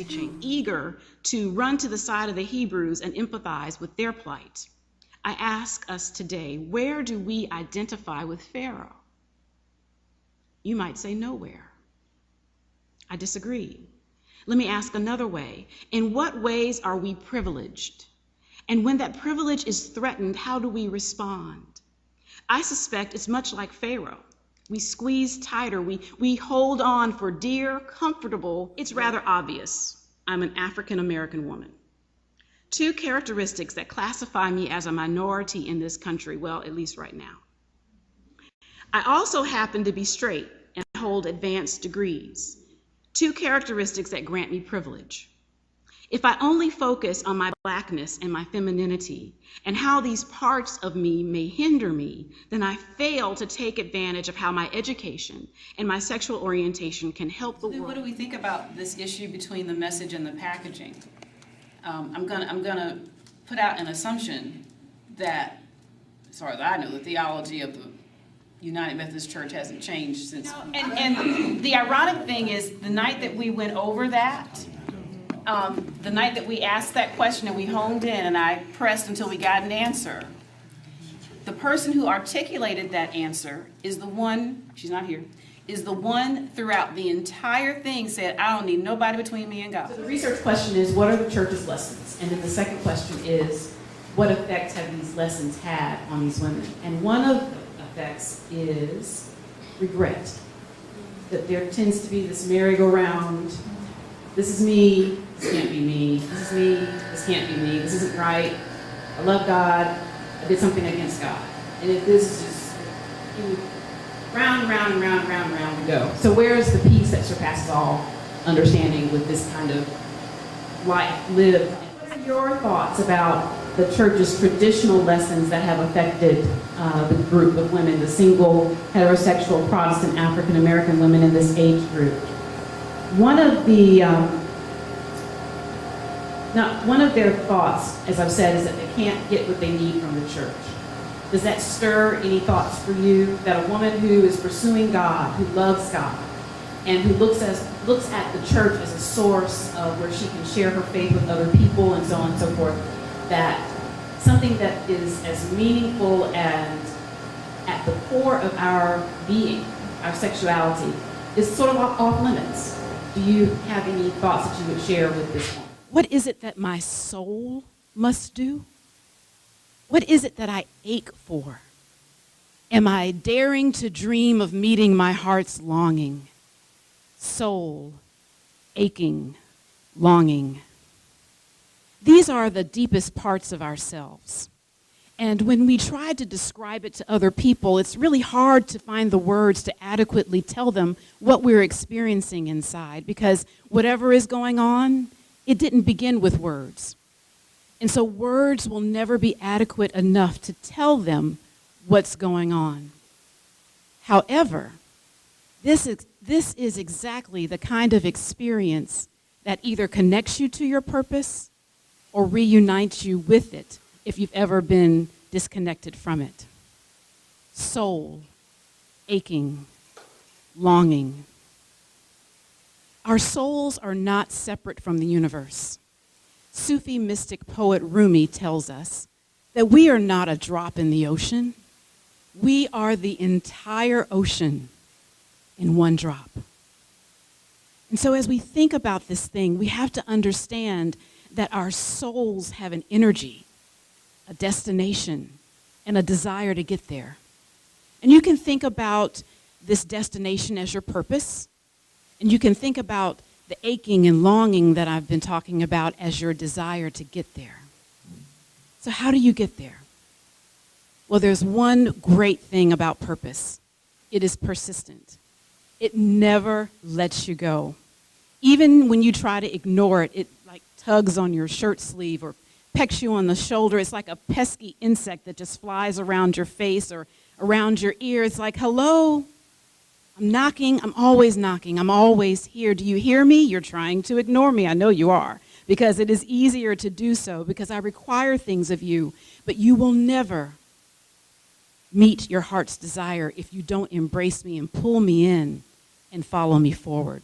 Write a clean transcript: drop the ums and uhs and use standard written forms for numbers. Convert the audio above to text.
preaching, eager to run to the side of the Hebrews and empathize with their plight. I ask us today, where do we identify with Pharaoh? You might say nowhere. I disagree. Let me ask another way. In what ways are we privileged? And when that privilege is threatened, how do we respond? I suspect it's much like Pharaoh. We squeeze tighter, we hold on for dear, comfortable. It's rather obvious. I'm an African American woman. Two characteristics that classify me as a minority in this country, well, at least right now. I also happen to be straight and hold advanced degrees. Two characteristics that grant me privilege. If I only focus on my blackness and my femininity and how these parts of me may hinder me, then I fail to take advantage of how my education and my sexual orientation can help the world. What do we think about this issue between the message and the packaging? I'm gonna put out an assumption that, as far as I know, the theology of the United Methodist Church hasn't changed since. And the ironic thing is, the night that we went over that, the night that we asked that question and we honed in and I pressed until we got an answer, the person who articulated that answer is the one, she's not here, is the one throughout the entire thing said, I don't need nobody between me and God. So the research question is, what are the church's lessons? And then the second question is, what effects have these lessons had on these women? And one of the effects is regret. That there tends to be this merry-go-round, this is me, this can't be me, this is me, this can't be me, this isn't right, I love God, I did something against God. And if this is just round we go. So where is the peace that surpasses all understanding with this kind of life lived? What are your thoughts about the church's traditional lessons that have affected the group of women, the single heterosexual Protestant African American women in this age group? One of their thoughts, as I've said, is that they can't get what they need from the church. Does that stir any thoughts for you, that a woman who is pursuing God, who loves God, and who looks at the church as a source of where she can share her faith with other people and so on and so forth, that something that is as meaningful and at the core of our being, our sexuality, is sort of off limits? Do you have any thoughts that you would share with this one? What is it that my soul must do? What is it that I ache for? Am I daring to dream of meeting my heart's longing? Soul, aching, longing. These are the deepest parts of ourselves. And when we try to describe it to other people, it's really hard to find the words to adequately tell them what we're experiencing inside, because whatever is going on, it didn't begin with words. And so words will never be adequate enough to tell them what's going on. However, this is exactly the kind of experience that either connects you to your purpose or reunites you with it if you've ever been disconnected from it. Soul, aching, longing. Our souls are not separate from the universe. Sufi mystic poet Rumi tells us that we are not a drop in the ocean. We are the entire ocean in one drop. And so as we think about this thing, we have to understand that our souls have an energy, a destination, and a desire to get there. And you can think about this destination as your purpose, and you can think about the aching and longing that I've been talking about as your desire to get there. So how do you get there? Well, there's one great thing about purpose. It is persistent. It never lets you go. Even when you try to ignore it, it like tugs on your shirt sleeve or pecks you on the shoulder. It's like a pesky insect that just flies around your face or around your ear. It's like, hello, I'm knocking, I'm always knocking, I'm always here. Do you hear me? You're trying to ignore me. I know you are, because it is easier to do so because I require things of you, but you will never meet your heart's desire if you don't embrace me and pull me in and follow me forward.